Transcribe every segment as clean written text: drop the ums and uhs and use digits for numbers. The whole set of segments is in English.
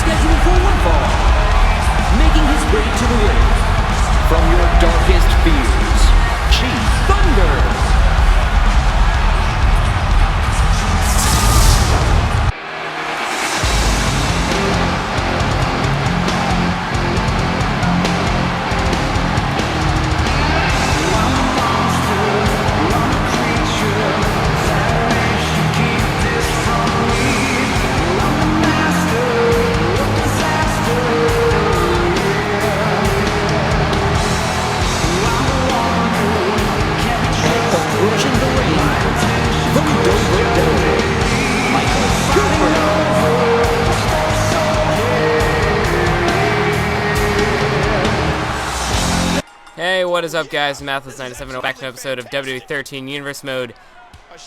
scheduled for one fall. Making his way to the ring, from your darkest fears, Chief Thunder. Hey, what is up, guys? Mathless97, back to an episode of WWE 13 Universe Mode,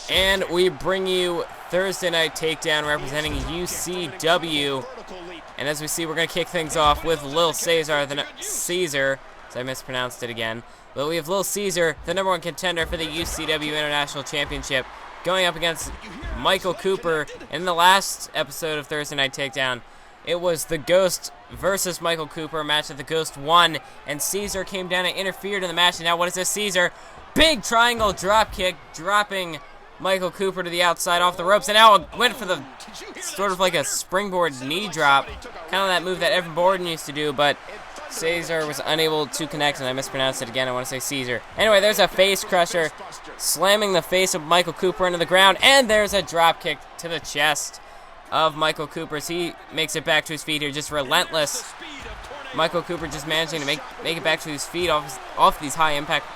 and we bring you Thursday Night Takedown representing UCW. And as we see, we're going to kick things off with Lil Cesar, so I mispronounced it again. But we have Lil Cesar, the #1 contender for the UCW International Championship, going up against Michael Cooper. In the last episode of Thursday Night Takedown, it was the Ghost versus Michael Cooper, a match that the Ghost won, and Cesar came down and interfered in the match. And now what is this? Cesar, big triangle drop kick, dropping Michael Cooper to the outside off the ropes, and now it went for the sort of like a springboard knee drop, kind of that move that Evan Borden used to do, but Cesar was unable to connect, and I mispronounced it again. I want to say Cesar. Anyway, there's a face crusher, slamming the face of Michael Cooper into the ground, and there's a drop kick to the chest of Michael Cooper as he makes it back to his feet here, just relentless. Michael Cooper just managing to make it back to his feet off these high impact.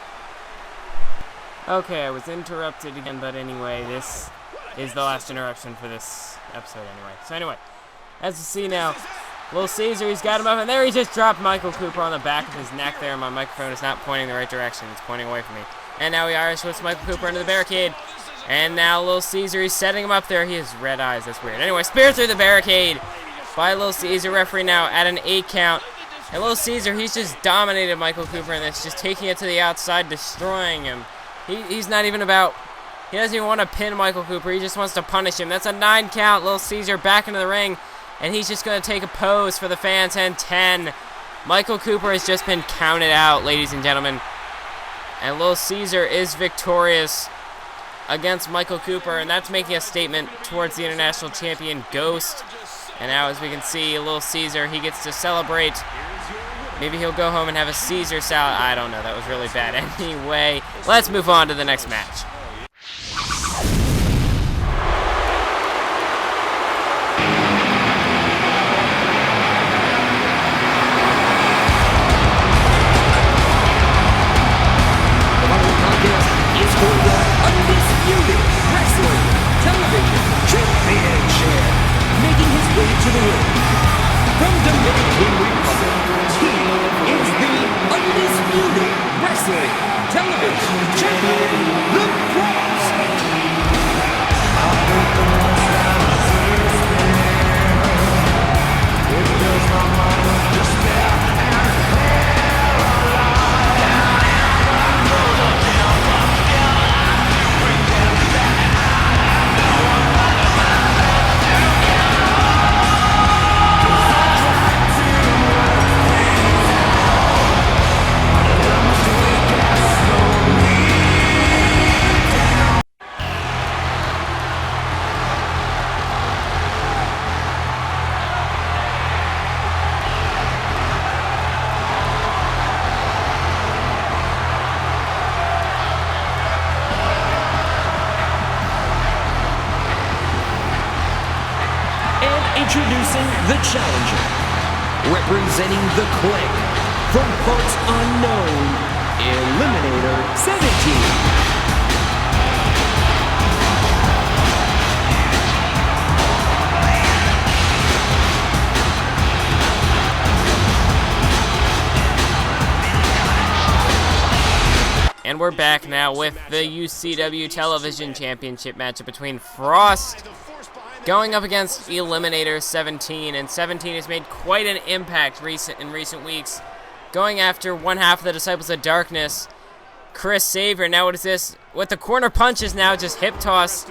Okay, I was interrupted again, but anyway, this is the last interruption for this episode anyway. So anyway, as you see now, Lil Cesar, he's got him up, and there he just dropped Michael Cooper on the back of his neck there. My microphone is not pointing the right direction, it's pointing away from me. And now he Irish whips Michael Cooper into the barricade. And now Lil Cesar, he's setting him up there. He has red eyes, that's weird. Anyway, spear through the barricade by Lil Cesar. Referee now at an 8 count. And Lil Cesar, he's just dominated Michael Cooper in this, just taking it to the outside, destroying him. He's not even about, he doesn't even want to pin Michael Cooper. He just wants to punish him. That's a 9 count. Lil Cesar back into the ring. And he's just going to take a pose for the fans. And 10. Michael Cooper has just been counted out, ladies and gentlemen. And Lil Cesar is victorious against Michael Cooper, and that's making a statement towards the international champion Ghost. And now, as we can see, Lil Cesar, he gets to celebrate. Maybe he'll go home and have a Caesar salad. I don't know, that was really bad. Anyway, let's move on to the next match. Undisputed Wrestling Television Championship, making his way to the ring, from Dominican Republic, he is the Undisputed Wrestling Television Champion, The Cross. Introducing the challenger, representing the Clique, from parts unknown, Eliminator 17. And we're back now with the UCW Television Championship matchup between Frost going up against Eliminator 17, and 17 has made quite an impact in recent weeks, going after one half of the Disciples of Darkness, Chris Xavier. Now what is this? With the corner punches now, just hip toss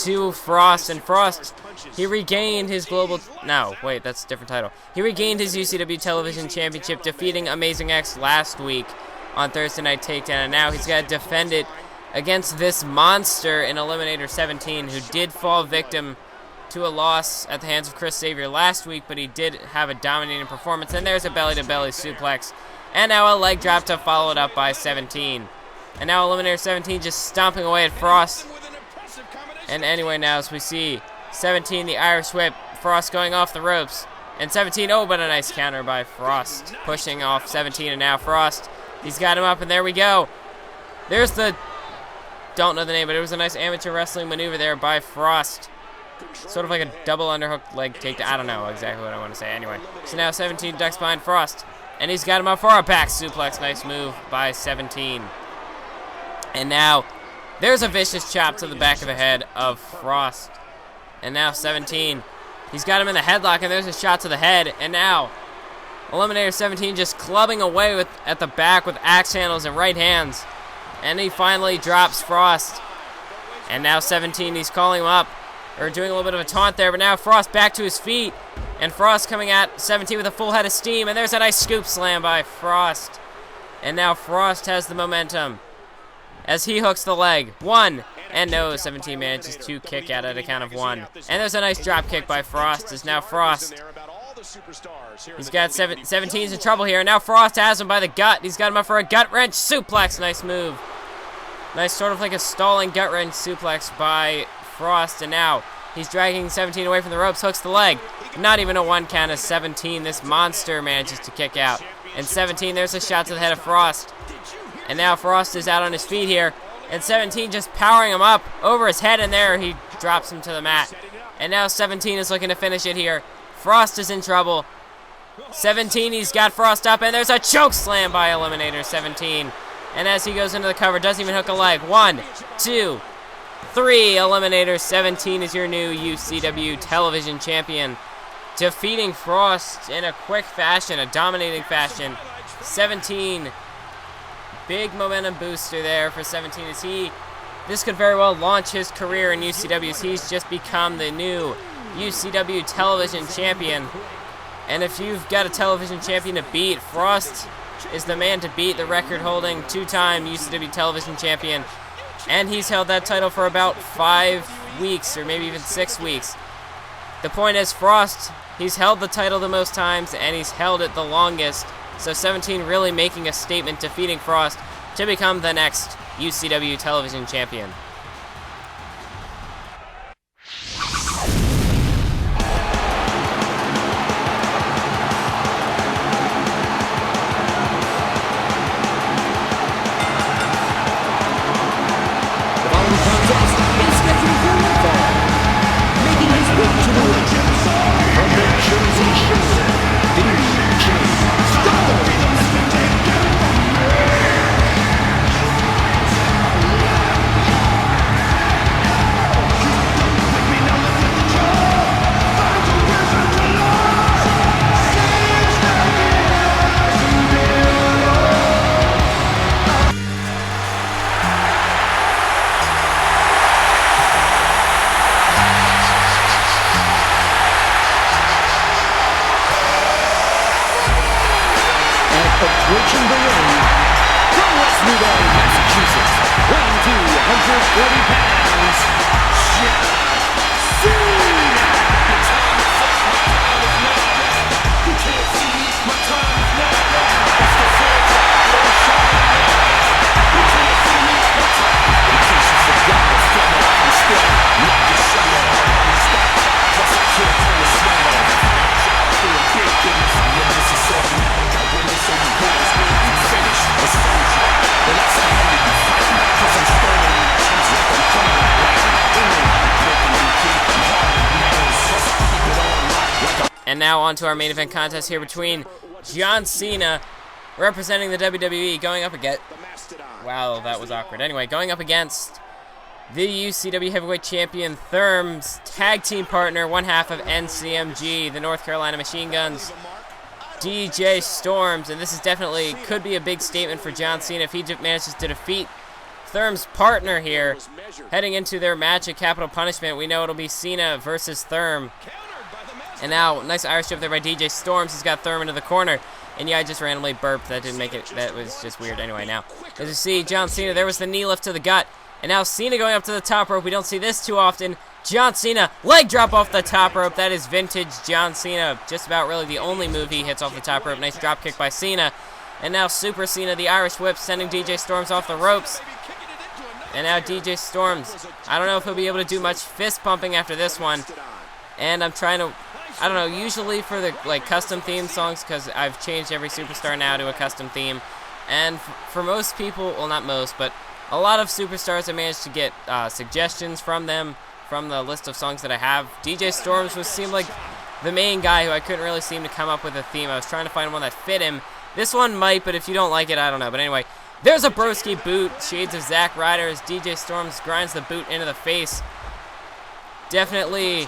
to Frost, and Frost he regained his global... No, wait, that's a different title. He regained his UCW Television Championship, defeating Amazing X last week on Thursday Night Takedown, and now he's got to defend it against this monster in Eliminator 17, who did fall victim to a loss at the hands of Chris Xavier last week, but he did have a dominating performance. And there's a belly-to-belly suplex, and now a leg drop to follow it up by 17. And now Eliminator 17 just stomping away at Frost. And anyway, now as we see 17, the Irish Whip, Frost going off the ropes, and 17, oh, but a nice counter by Frost, pushing off 17, and now Frost, he's got him up, and there we go. There's the, don't know the name, but it was a nice amateur wrestling maneuver there by Frost. Sort of like a double underhook leg takedown. I don't know exactly what I want to say. Anyway, so now 17 ducks behind Frost, and he's got him up for a back suplex. Nice move by 17. And now there's a vicious chop to the back of the head of Frost. And now 17, he's got him in the headlock, and there's a shot to the head. And now Eliminator 17 just clubbing away at the back with axe handles and right hands. And he finally drops Frost. And now 17, he's calling him up, or doing a little bit of a taunt there, but now Frost back to his feet, and Frost coming at 17 with a full head of steam, and there's a nice scoop slam by Frost. And now Frost has the momentum as he hooks the leg. One, and no, 17 manages to kick out at a count of 1. And there's a nice drop kick by Frost, as now Frost, he's got 17's in trouble here, and now Frost has him by the gut. He's got him up for a gut wrench suplex. Nice move. Nice, sort of like a stalling gut wrench suplex by Frost, and now he's dragging 17 away from the ropes, hooks the leg. Not even a 1 count as 17, this monster manages to kick out. And 17, there's a shot to the head of Frost. And now Frost is out on his feet here, and 17 just powering him up over his head, and there he drops him to the mat. And now 17 is looking to finish it here. Frost is in trouble. 17, he's got Frost up, and there's a choke slam by Eliminator 17. And as he goes into the cover, doesn't even hook a leg. 1, 2, 3. Eliminator 17 is your new UCW Television Champion, defeating Frost in a quick fashion, a dominating fashion. 17, big momentum booster there for 17 as this could very well launch his career in UCW, as he's just become the new UCW Television Champion. And if you've got a television champion to beat, Frost is the man to beat, the record-holding 2-time UCW Television Champion. And he's held that title for about 5 weeks, or maybe even 6 weeks. The point is, Frost, he's held the title the most times, and he's held it the longest. So 17 really making a statement, defeating Frost to become the next UCW Television Champion. Approaching the ring from West Newbury, Massachusetts, weighing 240 pounds, Cena! You can't see my time is now. It's the first time you can't see my time. In case you forgot, it's still not still. Not the summer. Stop. Plus I can't turn the smell on. For a big business, I know this is something. And now on to our main event contest here between John Cena, representing the WWE, going up against... Wow, that was awkward. Anyway, going up against the UCW Heavyweight Champion, Therme's tag team partner, one half of NCMG, the North Carolina Machine Guns, DJ Storms. And this is definitely, could be a big statement for John Cena if he manages to defeat Therme's partner here, heading into their match at Capital Punishment. We know it'll be Cena versus Therme. And now, nice Irish whip there by DJ Storms. He's got Therme into the corner. And yeah, I just randomly burped. That didn't make it. That was just weird. Anyway, now, as you see, John Cena, there was the knee lift to the gut. And now Cena going up to the top rope. We don't see this too often. John Cena, leg drop off the top rope. That is vintage John Cena. Just about really the only move he hits off the top rope. Nice drop kick by Cena. And now Super Cena, the Irish whip, sending DJ Storms off the ropes. And now DJ Storms, I don't know if he'll be able to do much fist pumping after this one. And I'm trying to, I don't know, usually for the custom theme songs, because I've changed every superstar now to a custom theme. And for most people, well, not most, but a lot of superstars, I managed to get suggestions from them, from the list of songs that I have. DJ Storms seemed like the main guy who I couldn't really seem to come up with a theme. I was trying to find one that fit him. This one might, but if you don't like it, I don't know. But anyway, there's a broski boot. Shades of Zack Ryder as DJ Storms grinds the boot into the face. Definitely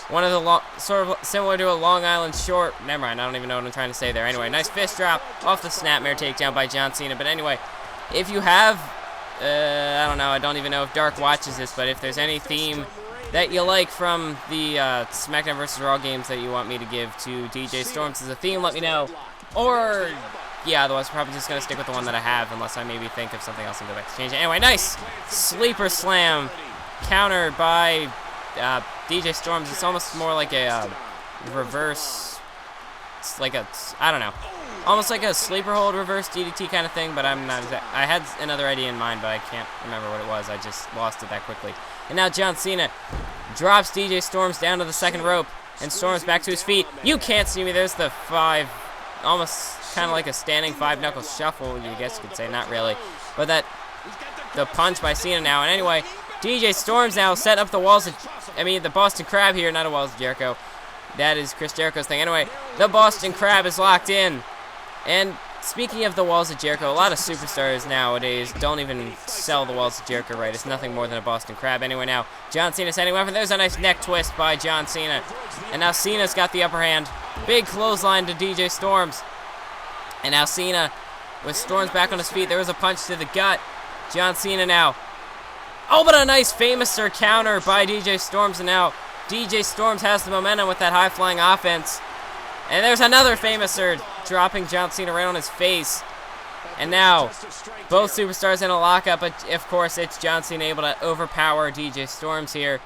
one of the sort of similar to a Long Island Short. Never mind, I don't even know what I'm trying to say there. Anyway, nice fist drop off the snapmare takedown by John Cena. But anyway, if you have, I don't know, I don't even know if Dark watches this, but if there's any theme that you like from the SmackDown vs. Raw games that you want me to give to DJ Storms as a theme, let me know. Or, yeah, otherwise I'm probably just going to stick with the one that I have unless I maybe think of something else and go back to change it. Anyway, nice sleeper slam countered by DJ Storms. It's almost more like a reverse, it's like a, I don't know, almost like a sleeper hold reverse DDT kind of thing, but I'm not exact. I had another idea in mind, but I can't remember what it was. I just lost it that quickly. And now John Cena drops DJ Storms down to the second rope, and Storms back to his feet. You can't see me. There's the five, almost kind of like a standing five-knuckle shuffle, you guess you could say. Not really. But the punch by Cena now. And anyway, DJ Storms now set up the walls of, the Boston Crab here, not a Walls of Jericho. That is Chris Jericho's thing. Anyway, the Boston Crab is locked in. And speaking of the Walls of Jericho, a lot of superstars nowadays don't even sell the Walls of Jericho right. It's nothing more than a Boston Crab. Anyway, now, John Cena sending weapon. There's a nice neck twist by John Cena. And now Cena's got the upper hand. Big clothesline to DJ Storms. And now Cena, with Storms back on his feet, there was a punch to the gut. John Cena now. Oh, but a nice famouser counter by DJ Storms. And now DJ Storms has the momentum with that high-flying offense. And there's another famouser, dropping John Cena right on his face. And now, both superstars in a lockup, but of course it's John Cena able to overpower DJ Storms here.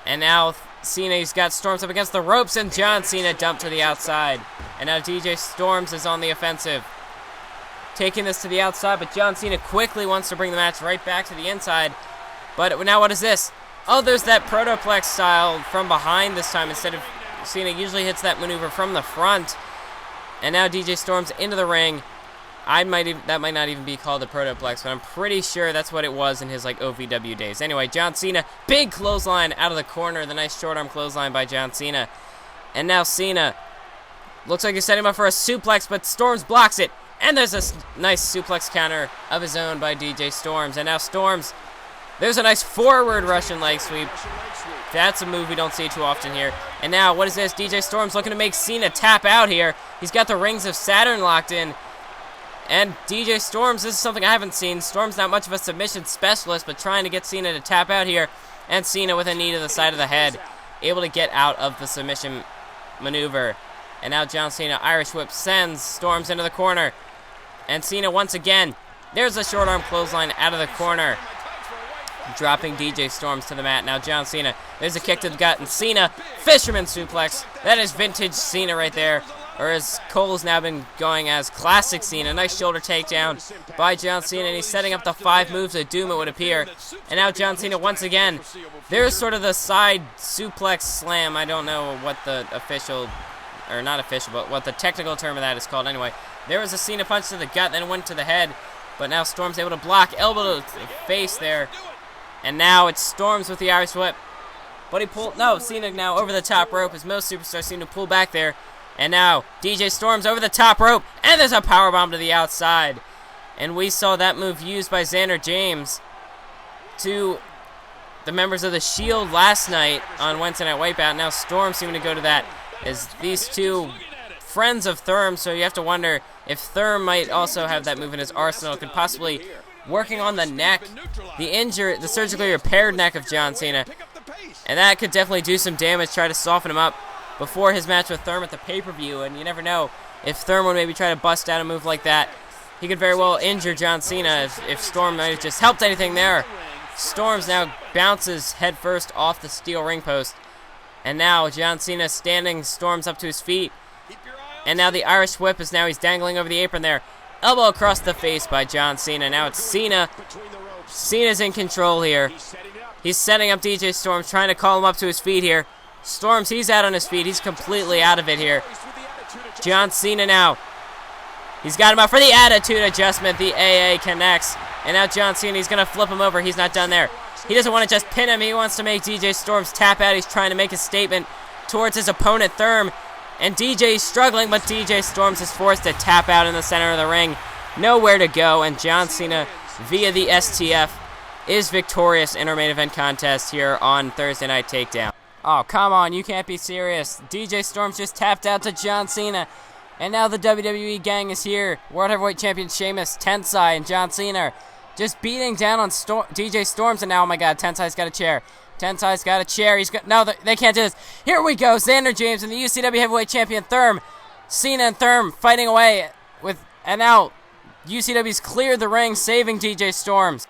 And now Cena's got Storms up against the ropes, and John Cena dumped to the outside. And now DJ Storms is on the offensive, taking this to the outside, but John Cena quickly wants to bring the match right back to the inside. But now what is this? Oh, there's that Protoplex style from behind this time instead of Cena usually hits that maneuver from the front. And now DJ Storms into the ring. That might not even be called a Protoplex, but I'm pretty sure that's what it was in his OVW days. Anyway, John Cena, big clothesline out of the corner. The nice short arm clothesline by John Cena. And now Cena looks like he's setting him up for a suplex, but Storms blocks it. And there's a nice suplex counter of his own by DJ Storms. And now Storms, there's a nice forward Russian leg sweep. That's a move we don't see too often here. And now, what is this? DJ Storms looking to make Cena tap out here. He's got the Rings of Saturn locked in. And DJ Storms, this is something I haven't seen. Storms not much of a submission specialist, but trying to get Cena to tap out here. And Cena with a knee to the side of the head, able to get out of the submission maneuver. And now John Cena, Irish whip, sends Storms into the corner. And Cena once again, there's a short arm clothesline out of the corner, dropping DJ Storms to the mat. Now John Cena, there's a kick to the gut, and Cena, fisherman suplex. That is vintage Cena right there, or as Cole's now been going as classic Cena. Nice shoulder takedown by John Cena, and he's setting up the 5 moves of doom, it would appear. And now John Cena once again, there's sort of the side suplex slam. I don't know what the official, or not official, but what the technical term of that is called. Anyway, there was a Cena punch to the gut, then went to the head, but now Storm's able to block, elbow to the face there. And now it's Storms with the Irish whip. But he pulled, no, Cena now over the top rope, as most superstars seem to pull back there. And now DJ Storms over the top rope, and there's a powerbomb to the outside. And we saw that move used by Xander James to the members of the Shield last night on Wednesday Night Wipeout. Now Storm seeming to go to that, as these two friends of Therme, so you have to wonder if Therme might also have that move in his arsenal. Could possibly working on the neck, the surgically repaired neck of John Cena. And that could definitely do some damage, try to soften him up before his match with Therme at the pay-per-view. And you never know, if Therme would maybe try to bust out a move like that, he could very well injure John Cena if Storm might have just helped anything there. Storms now bounces headfirst off the steel ring post. And now John Cena standing, Storms up to his feet. And now the Irish whip is he's dangling over the apron there. Elbow across the face by John Cena. Now it's Cena. Cena's in control here. He's setting up DJ Storms, trying to call him up to his feet here. Storms, he's out on his feet. He's completely out of it here. John Cena now. He's got him out for the attitude adjustment. The AA connects. And now John Cena, he's going to flip him over. He's not done there. He doesn't want to just pin him. He wants to make DJ Storms tap out. He's trying to make a statement towards his opponent, Therme. And DJ's struggling, but DJ Storms is forced to tap out in the center of the ring. Nowhere to go. And John Cena, via the STF, is victorious in our main event contest here on Thursday Night Takedown. Oh, come on. You can't be serious. DJ Storms just tapped out to John Cena. And now the WWE gang is here. World Heavyweight Champion Sheamus, Tensai, and John Cena just beating down on DJ Storms. And now, oh my God, Tensai's got a chair. Tensai's got a chair. No, they can't do this. Here we go. Xander James and the UCW Heavyweight Champion Therme. Cena and Therme fighting away and now UCW's cleared the ring, saving DJ Storms.